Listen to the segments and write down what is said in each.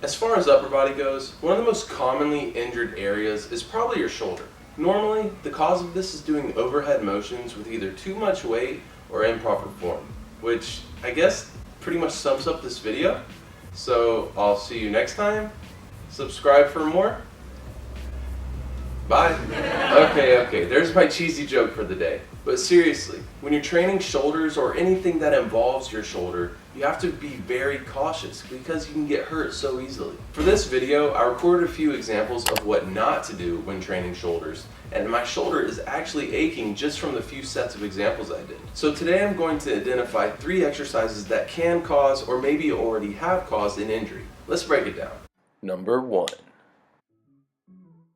As far as upper body goes, one of the most commonly injured areas is probably your shoulder. Normally, the cause of this is doing overhead motions with either too much weight or improper form, which I guess pretty much sums up this video. So I'll see you next time. Subscribe for more. Bye. Okay, there's my cheesy joke for the day. But seriously, when you're training shoulders or anything that involves your shoulder, you have to be very cautious because you can get hurt so easily. For this video, I recorded a few examples of what not to do when training shoulders, and my shoulder is actually aching just from the few sets of examples I did. So today I'm going to identify 3 exercises that can cause or maybe already have caused an injury. Let's break it down. Number 1.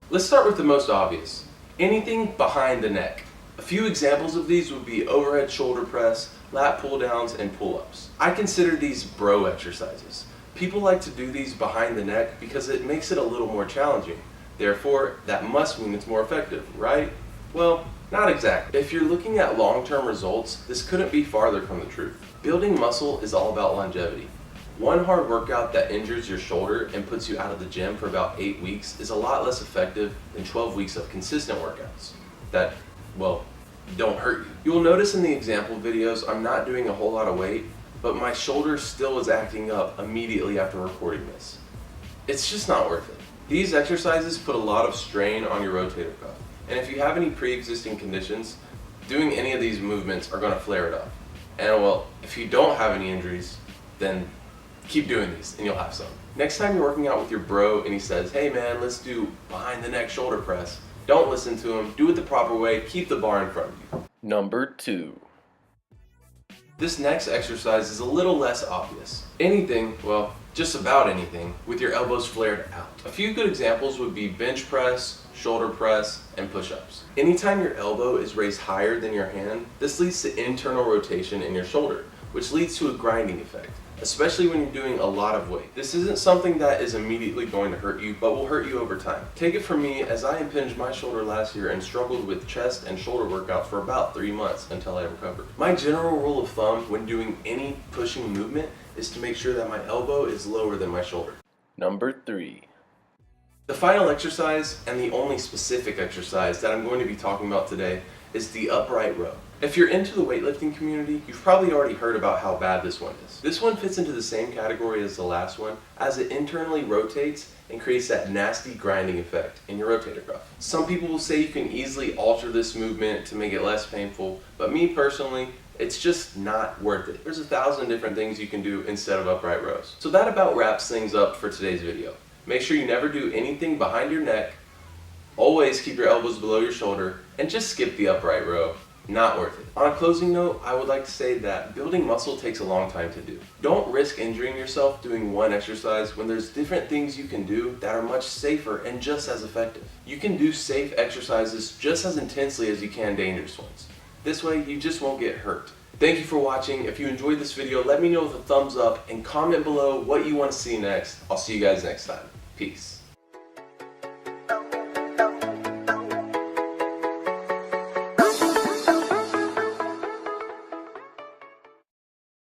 Let's start with the most obvious. Anything behind the neck. A few examples of these would be overhead shoulder press, lat pull downs, and pull-ups. I consider these bro exercises. People like to do these behind the neck because it makes it a little more challenging. Therefore, that must mean it's more effective, right? Well, not exactly. If you're looking at long-term results, this couldn't be farther from the truth. Building muscle is all about longevity. One hard workout that injures your shoulder and puts you out of the gym for about 8 weeks is a lot less effective than 12 weeks of consistent workouts that, well, don't hurt you. You will notice in the example videos I'm not doing a whole lot of weight, but my shoulder still is acting up immediately after recording this. It's just not worth it. These exercises put a lot of strain on your rotator cuff, and if you have any pre-existing conditions, doing any of these movements are going to flare it up. And well, if you don't have any injuries, then keep doing these and you'll have some. Next time you're working out with your bro and he says, hey man, let's do behind the neck shoulder press, don't listen to him, do it the proper way, keep the bar in front of you. Number 2. This next exercise is a little less obvious. Anything, well, just about anything, with your elbows flared out. A few good examples would be bench press, shoulder press, and push-ups. Anytime your elbow is raised higher than your hand, this leads to internal rotation in your shoulder, which leads to a grinding effect, especially when you're doing a lot of weight. This isn't something that is immediately going to hurt you, but will hurt you over time. Take it from me, as I impinged my shoulder last year and struggled with chest and shoulder workouts for about 3 months until I recovered. My general rule of thumb when doing any pushing movement is to make sure that my elbow is lower than my shoulder. Number 3. The final exercise, and the only specific exercise that I'm going to be talking about today, is the upright row. If you're into the weightlifting community, you've probably already heard about how bad this one is. This one fits into the same category as the last one, as it internally rotates and creates that nasty grinding effect in your rotator cuff. Some people will say you can easily alter this movement to make it less painful, but me personally, it's just not worth it. There's 1,000 different things you can do instead of upright rows. So that about wraps things up for today's video. Make sure you never do anything behind your neck, always keep your elbows below your shoulder, and just skip the upright row. Not worth it. On a closing note, I would like to say that building muscle takes a long time to do. Don't risk injuring yourself doing one exercise when there's different things you can do that are much safer and just as effective. You can do safe exercises just as intensely as you can dangerous ones. This way, you just won't get hurt. Thank you for watching. If you enjoyed this video, let me know with a thumbs up and comment below what you want to see next. I'll see you guys next time. Peace.